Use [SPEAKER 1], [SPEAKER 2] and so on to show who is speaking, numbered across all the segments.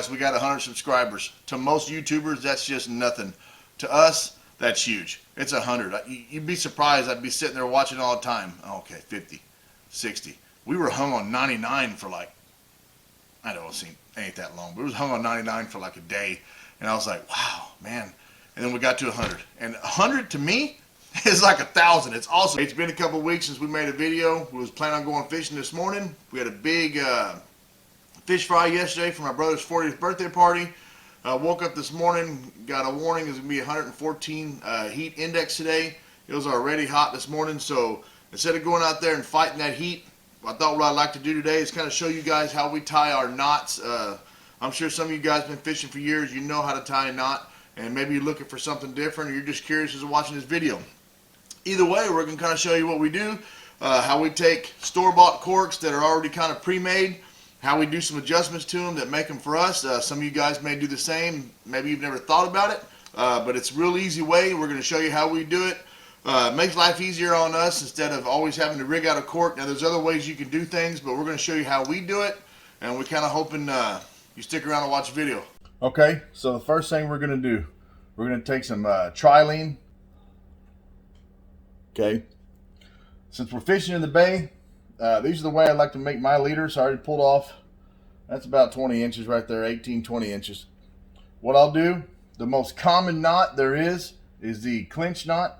[SPEAKER 1] guys, we got 100 subscribers. To most YouTubers, that's just nothing. To us, that's huge. It's 100. You'd be surprised. I'd be sitting there watching all the time. Okay, 50, 60. We were hung on 99 for like, I don't know, it ain't that long, but it was hung on 99 for like a day. And I was like, wow, man. And then we got to 100. And 100 to me is like 1,000. It's awesome. It's been a couple of weeks since we made a video. We was planning on going fishing this morning. We had a big fish fry yesterday for my brother's 40th birthday party. Woke up this morning, got a warning it's going to be 114 heat index today. It was already hot this morning, so instead of going out there and fighting that heat, I thought what I'd like to do today is kind of show you guys how we tie our knots. I'm sure some of you guys have been fishing for years. You know how to tie a knot, and maybe you're looking for something different, or you're just curious as to watching this video. Either way, we're going to kind of show you what we do, how we take store-bought corks that are already kind of pre-made, how we do some adjustments to them that make them for us. Some of you guys may do the same. Maybe you've never thought about it, but it's a real easy way. We're going to show you how we do it. It makes life easier on us instead of always having to rig out a cork. Now, there's other ways you can do things, but we're going to show you how we do it, and we're kind of hoping you stick around and watch the video. Okay, so the first thing we're going to do, we're going to take some trilene. Okay, since we're fishing in the bay, these are the way I like to make my leaders. I already pulled off. That's about 20 inches right there, 18, 20 inches. What I'll do, the most common knot there is the clinch knot.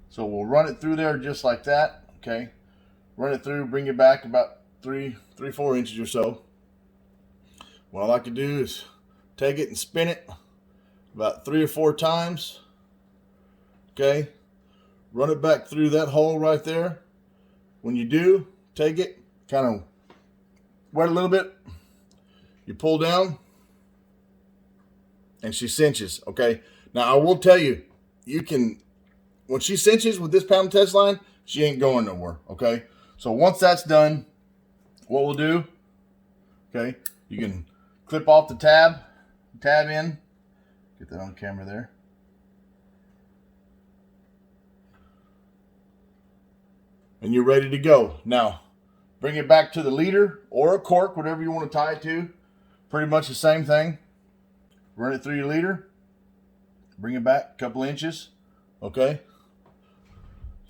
[SPEAKER 1] So we'll run it through there just like that, okay? Run it through, bring it back about 4 inches or so. What I like to do is take it and spin it about 3 or 4 times, okay? Run it back through that hole right there. When you do, take it, kind of wet a little bit. You pull down, and she cinches, okay? Now, I will tell you, you can... When she cinches with this pound test line, she ain't going nowhere, okay? So once that's done, what we'll do, okay, you can clip off the tab in. Get that on camera there. And you're ready to go. Now, bring it back to the leader or a cork, whatever you want to tie it to. Pretty much the same thing. Run it through your leader. Bring it back a couple inches, okay?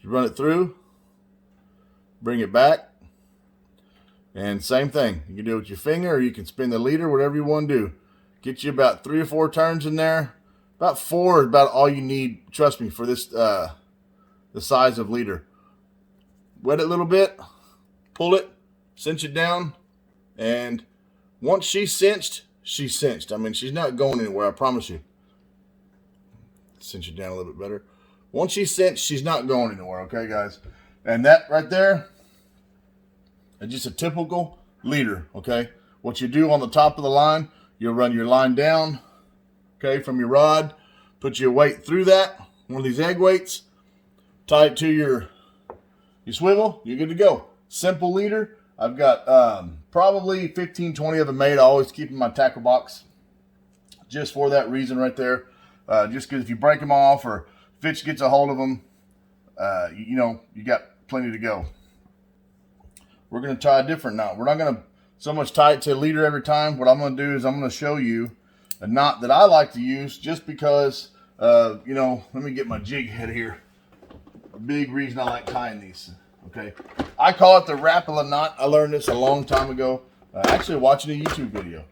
[SPEAKER 1] You run it through, bring it back, and same thing. You can do it with your finger, or you can spin the leader, whatever you want to do. Get you about 3 or 4 turns in there. About 4 is about all you need, trust me, for this the size of leader. Wet it a little bit, pull it, cinch it down, and once she's cinched, she's cinched. I mean, she's not going anywhere, I promise you. Cinch it down a little bit better. Once she's cinched, she's not going anywhere, okay, guys? And that right there is just a typical leader, okay? What you do on the top of the line, you'll run your line down, okay, from your rod, put your weight through that, one of these egg weights, tie it to your swivel, you're good to go. Simple leader. I've got probably 15, 20 of them made. I always keep in my tackle box just for that reason right there. Just because if you break them off or fish gets a hold of them, you know, you got plenty to go. We're going to tie a different knot. We're not going to so much tie it to a leader every time. What I'm going to do is I'm going to show you a knot that I like to use just because, you know, let me get my jig head here. A big reason I like tying these, okay? I call it the Rapala Knot. I learned this a long time ago, actually watching a YouTube video.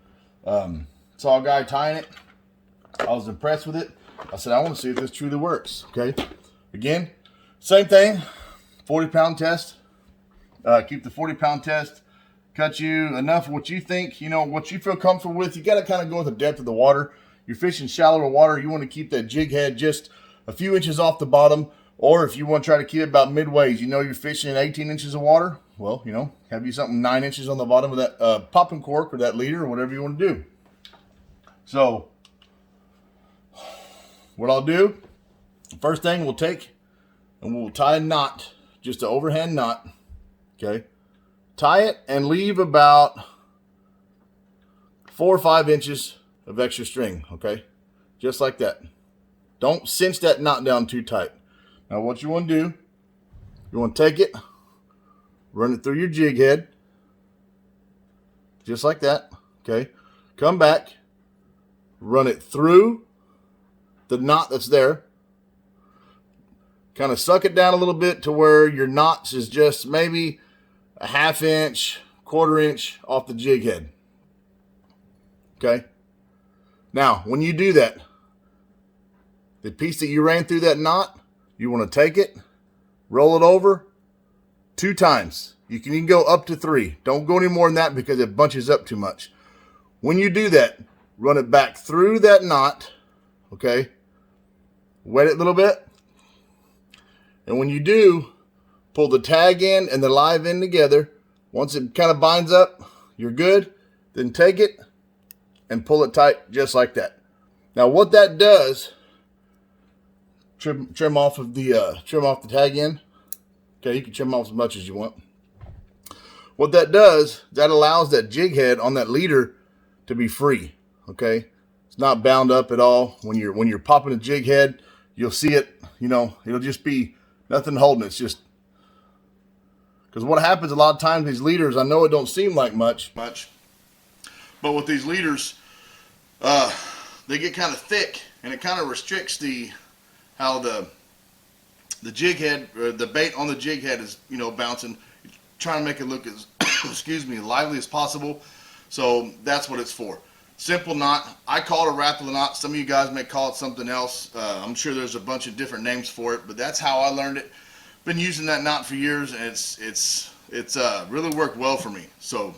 [SPEAKER 1] Saw a guy tying it. I was impressed with it. I said, I want to see if this truly works, okay? Again, same thing, 40-pound test. Keep the 40-pound test. Cut you enough of what you think, you know, what you feel comfortable with. You got to kind of go with the depth of the water. You're fishing shallower water. You want to keep that jig head just a few inches off the bottom. Or if you want to try to keep it about midways, you know you're fishing in 18 inches of water. Well, you know, have you something 9 inches on the bottom of that popping cork or that leader or whatever you want to do. So, what I'll do, first thing we'll take and we'll tie a knot, just an overhand knot, okay? Tie it and leave about 4 or 5 inches of extra string, okay? Just like that. Don't cinch that knot down too tight. Now what you want to do, you want to take it, run it through your jig head, just like that, okay? Come back, run it through the knot that's there. Kind of suck it down a little bit to where your knots is just maybe a 1/2 inch, 1/4 inch off the jig head. Okay. Now, when you do that, the piece that you ran through that knot, you want to take it, roll it over 2 times. You can even go up to 3. Don't go any more than that because it bunches up too much. When you do that, run it back through that knot, okay? Wet it a little bit. And when you do, pull the tag end and the live end together. Once it kind of binds up, you're good. Then take it and pull it tight just like that. Now what that does, trim off the tag end. Okay, you can trim off as much as you want. What that does, that allows that jig head on that leader to be free. Okay, it's not bound up at all. When you're popping a jig head, you'll see it. You know, it'll just be nothing holding it. It's just because what happens a lot of times, these leaders, I know it don't seem like much, but with these leaders, they get kind of thick, and it kind of restricts how the jig head, or the bait on the jig head is, you know, bouncing. You're trying to make it look as excuse me, lively as possible. So that's what it's for. Simple knot. I call it a Rapala knot. Some of you guys may call it something else. I'm sure there's a bunch of different names for it, but that's how I learned it. Been using that knot for years, and it's really worked well for me. So,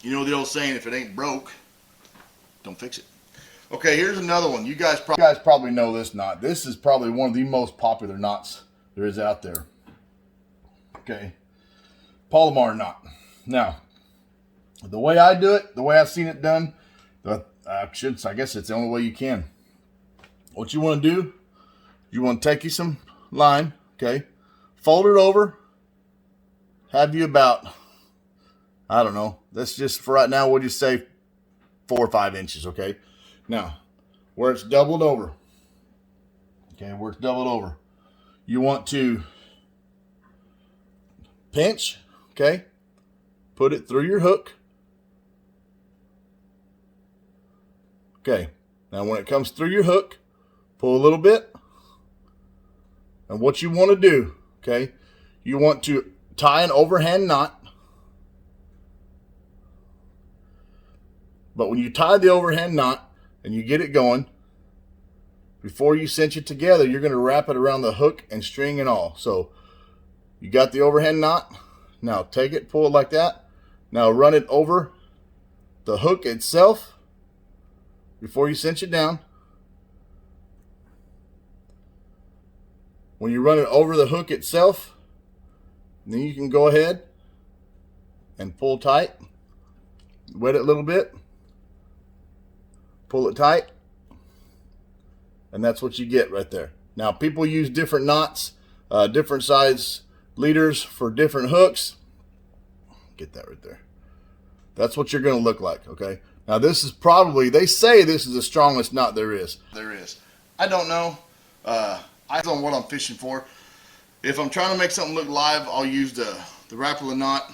[SPEAKER 1] you know the old saying, if it ain't broke, don't fix it. Okay, here's another one. You guys probably know this knot. This is probably one of the most popular knots there is out there. Okay, Palomar knot. Now, the way I do it, the way I've seen it done, I guess it's the only way you can. What you want to do, you want to take you some line, okay, fold it over, have you about, I don't know, let's just, for right now, we'll just say 4 or 5 inches, okay? Now, where it's doubled over, okay, where it's doubled over, you want to pinch, okay, put it through your hook. Okay, now when it comes through your hook, pull a little bit. And what you want to do, okay, you want to tie an overhand knot. But when you tie the overhand knot and you get it going, before you cinch it together, you're going to wrap it around the hook and string and all. So you got the overhand knot. Now take it, pull it like that. Now run it over the hook itself before you cinch it down. When you run it over the hook itself, then you can go ahead and pull tight. Wet it a little bit. Pull it tight. And that's what you get right there. Now, people use different knots, different size leaders for different hooks. Get that right there. That's what you're going to look like, okay? Now, this is probably, they say this is the strongest knot there is. I don't know. I don't know what I'm fishing for. If I'm trying to make something look live, I'll use the Rapala knot.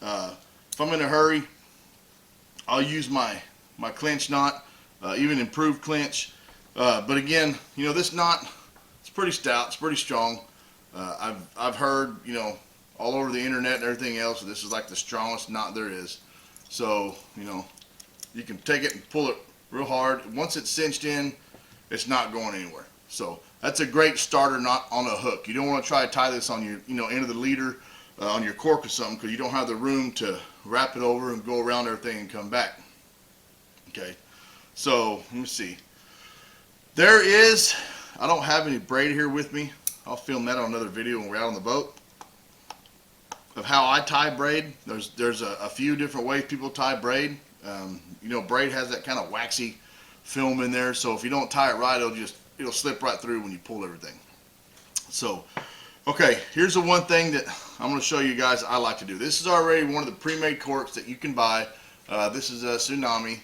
[SPEAKER 1] If I'm in a hurry, I'll use my clinch knot, even improved clinch. But again, you know, this knot, it's pretty stout, it's pretty strong. I've heard, you know, all over the internet and everything else, this is like the strongest knot there is. So, you know, you can take it and pull it real hard. Once it's cinched in, it's not going anywhere. So that's a great starter knot on a hook. You don't want to try to tie this on your, you know, end of the leader on your cork or something, because you don't have the room to wrap it over and go around everything and come back. Okay, so let me see. There is, I don't have any braid here with me. I'll film that on another video when we're out on the boat, of how I tie braid. There's a few different ways people tie braid. You know, braid has that kind of waxy film in there, so if you don't tie it right, it'll slip right through when you pull everything. So, okay, here's the one thing that I'm going to show you guys I like to do. This is already one of the pre-made corks that you can buy. This is a Tsunami.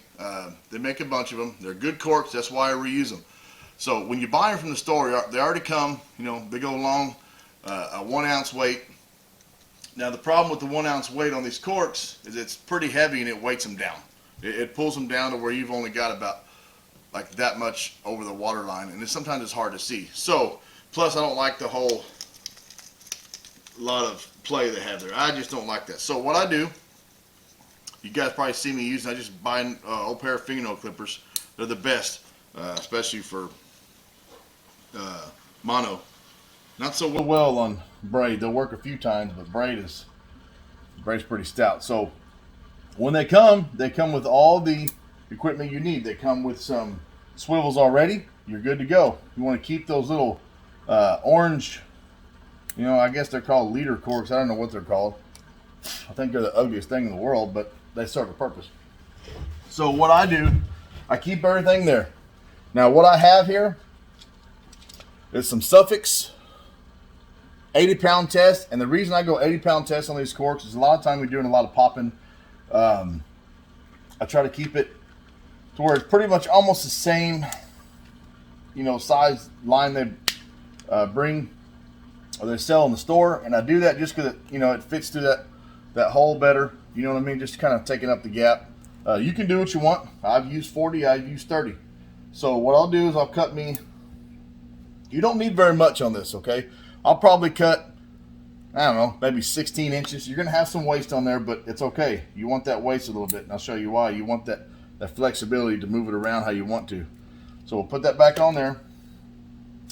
[SPEAKER 1] They make a bunch of them. They're good corks, that's why I reuse them. So when you buy them from the store, they already come, you know, they go along a 1 ounce weight. Now the problem with the 1 ounce weight on these corks is it's pretty heavy and it weights them down. It pulls them down to where you've only got about like that much over the water line, and sometimes it's hard to see. So, plus I don't like the whole lot of play they have there. I just don't like that. So what I do, you guys probably see me using, I just buy an old pair of fingernail clippers. They're the best, especially for mono. Not so well on braid. They'll work a few times, but braid's pretty stout. So when they come with all the equipment you need. They come with some swivels already. You're good to go. You want to keep those little orange, you know, I guess they're called leader corks. I don't know what they're called. I think they're the ugliest thing in the world, but they serve a purpose. So what I do, I keep everything there. Now what I have here is some Suffix 80-pound test, and the reason I go 80-pound test on these corks is a lot of time we're doing a lot of popping. I try to keep it to where it's pretty much almost the same, you know, size line they bring or they sell in the store, and I do that just because you know it fits through that hole better. You know what I mean? Just kind of taking up the gap. You can do what you want. I've used 40. I've used 30. So what I'll do is I'll cut me. You don't need very much on this, okay? I'll probably cut, I don't know, maybe 16 inches. You're going to have some waste on there, but it's okay. You want that waste a little bit, and I'll show you why. You want that flexibility to move it around how you want to. So we'll put that back on there.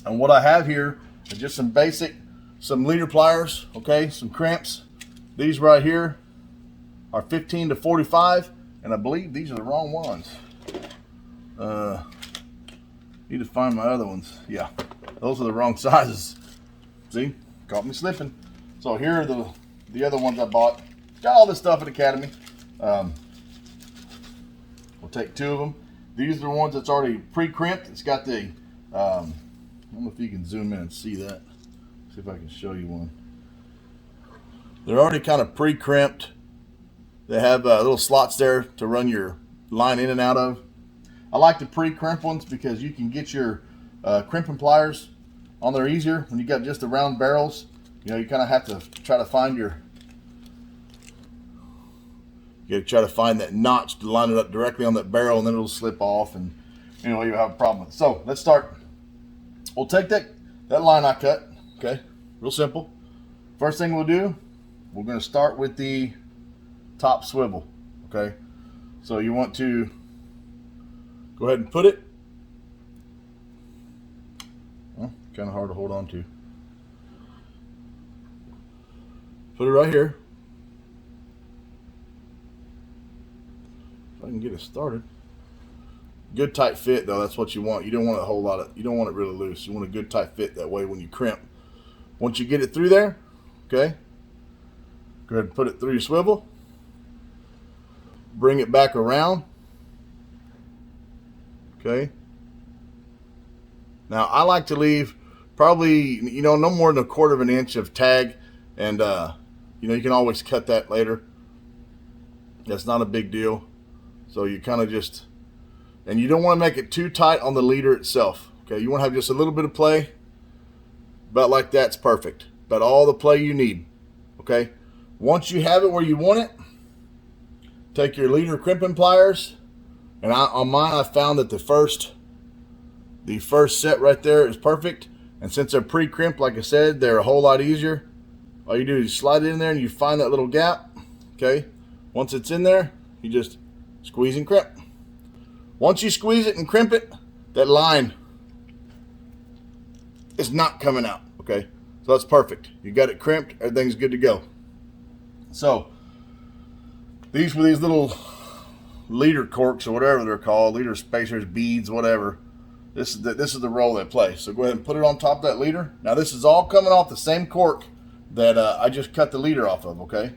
[SPEAKER 1] And what I have here is just some basic, some leader pliers, okay, some crimps. These right here are 15 to 45, and I believe these are the wrong ones. Need to find my other ones. Yeah, those are the wrong sizes. See, caught me slipping. So here are the other ones I bought. Got all this stuff at Academy. We'll take 2 of them. These are the ones that's already pre-crimped. It's got the, I don't know if you can zoom in and see that. See if I can show you one. They're already kind of pre-crimped. They have little slots there to run your line in and out of. I like the pre-crimp ones because you can get your crimping pliers on there easier when you got just the round barrels. You know, you kind of have to try to find you got to try to find that notch to line it up directly on that barrel, and then it'll slip off, and you know, you'll have a problem with it. So let's start. We'll take that line I cut, okay, real simple. First thing we'll do, we're going to start with the top swivel, okay? So you want to go ahead and put it, well, kind of hard to hold on to. Put it right here. If I can get it started. Good tight fit though, that's what you want. You don't want a whole lot of, you don't want it really loose. You want a good tight fit, that way when you crimp. Once you get it through there, okay, go ahead and put it through your swivel. Bring it back around. Okay. Now I like to leave probably, you know, no more than 1/4 of an inch of tag, and you know, you can always cut that later. That's not a big deal. So you kind of just, and you don't want to make it too tight on the leader itself. Okay, you want to have just a little bit of play. About like that's perfect. About all the play you need. Okay. Once you have it where you want it, take your leader crimping pliers, and on mine I found that the first set right there is perfect. And since they're pre-crimped, like I said, they're a whole lot easier. All you do is slide it in there and you find that little gap. Okay. Once it's in there, you just squeeze and crimp. Once you squeeze it and crimp it, that line is not coming out. Okay. So that's perfect. You got it crimped, everything's good to go. So these were these little leader corks or whatever they're called, leader spacers, beads, whatever. This is the role they play. So go ahead and put it on top of that leader. Now this is all coming off the same cork that I just cut the leader off of, okay?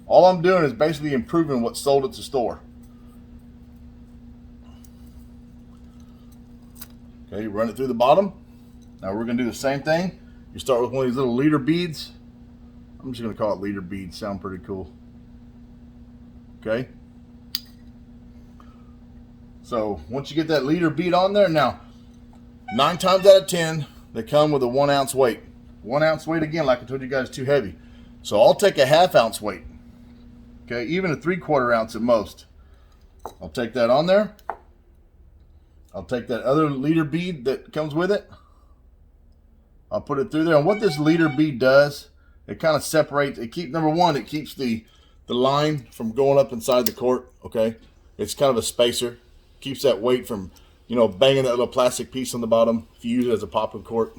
[SPEAKER 1] All I'm doing is basically improving what's sold at the store. Okay, you run it through the bottom. Now we're gonna do the same thing. You start with one of these little leader beads. I'm just gonna call it leader beads, sound pretty cool. Okay. So once you get that leader bead on there, now 9 times out of 10, they come with a 1 ounce weight. 1 ounce weight, again, like I told you guys, too heavy. So I'll take a 1/2 ounce weight. Okay, even a 3/4 ounce at most. I'll take that on there. I'll take that other leader bead that comes with it. I'll put it through there. And what this leader bead does, it kind of separates. It keeps, number one, it keeps the line from going up inside the cork. Okay, it's kind of a spacer. Keeps that weight from, you know, banging that little plastic piece on the bottom if you use it as a popping cork.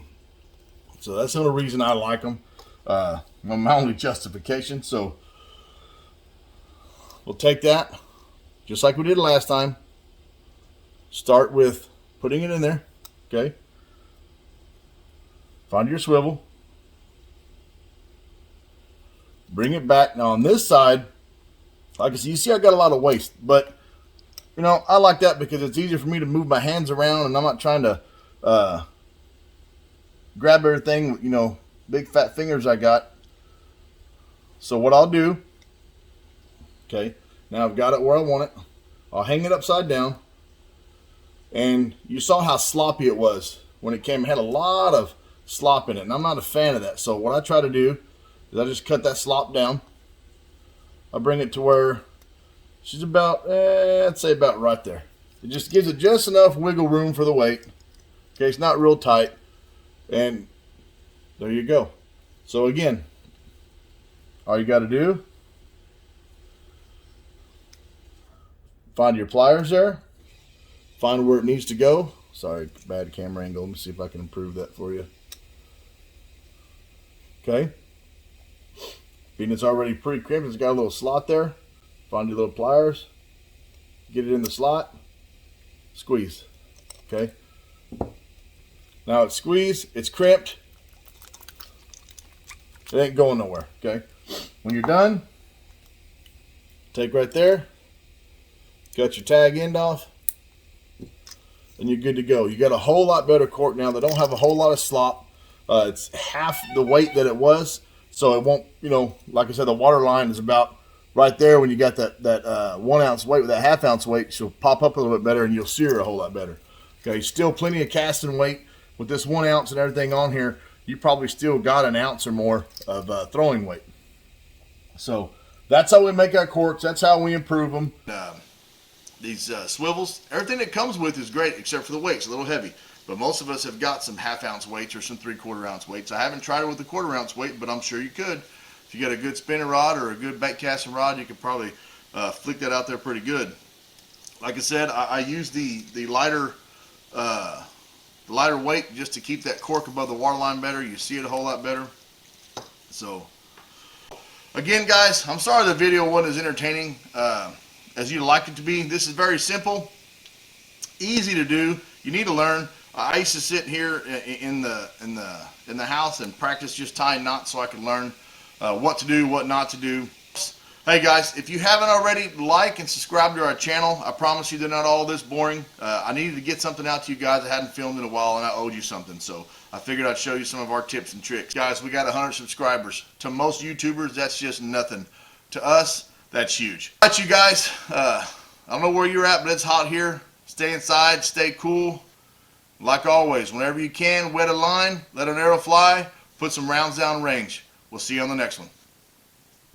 [SPEAKER 1] So that's the only reason I like them. My only justification. So we'll take that just like we did last time. Start with putting it in there. Okay. Find your swivel. Bring it back. Now on this side, like I said, you see I got a lot of waste, but you know, I like that because it's easier for me to move my hands around and I'm not trying to grab everything, you know, big fat fingers I got. So what I'll do, okay, now I've got it where I want it. I'll hang it upside down. And you saw how sloppy it was when it came. It had a lot of slop in it, and I'm not a fan of that. So what I try to do is I just cut that slop down. I bring it to where she's about, I'd say about right there. It just gives it just enough wiggle room for the weight. Okay, it's not real tight. And there you go. So again, all you got to do, find your pliers there. Find where it needs to go. Sorry, bad camera angle. Let me see if I can improve that for you. Okay. Being it's already pretty crimped, it's got a little slot there. Find your little pliers. Get it in the slot. Squeeze. Okay. Now it's squeezed. It's crimped. It ain't going nowhere. Okay. When you're done, take right there. Cut your tag end off. And you're good to go. You got a whole lot better cork now. They don't have a whole lot of slop. It's half the weight that it was, so it won't, you know, like I said, the water line is about right there. When you got that 1 ounce weight with that ½ ounce weight, she'll pop up a little bit better and you'll sear a whole lot better. Okay, still plenty of casting weight with this 1 ounce and everything on here. You probably still got an ounce or more of throwing weight. So that's how we make our corks. That's how we improve them. These swivels, everything that comes with is great except for the weight. It's a little heavy, but most of us have got some ½ ounce weights or some 3/4 ounce weights. I haven't tried it with a 1/4 ounce weight, but I'm sure you could. If you got a good spinning rod or a good bait casting rod, you could probably flick that out there pretty good. Like I said, I use the lighter weight just to keep that cork above the water line better. You see it a whole lot better. So again, guys, I'm sorry the video wasn't as entertaining as you'd like it to be. This is very simple, easy to do. You need to learn. I used to sit here in the house and practice just tying knots so I could learn what to do, what not to do. Hey guys, if you haven't already, like and subscribe to our channel. I promise you they're not all this boring. I needed to get something out to you guys. I hadn't filmed in a while and I owed you something, so I figured I'd show you some of our tips and tricks. Guys, we got 100 subscribers. To most YouTubers, that's just nothing. To us, that's huge. All right, you guys, I don't know where you're at, but it's hot here. Stay inside, stay cool. Like always, whenever you can, wet a line, let an arrow fly, put some rounds down range. We'll see you on the next one.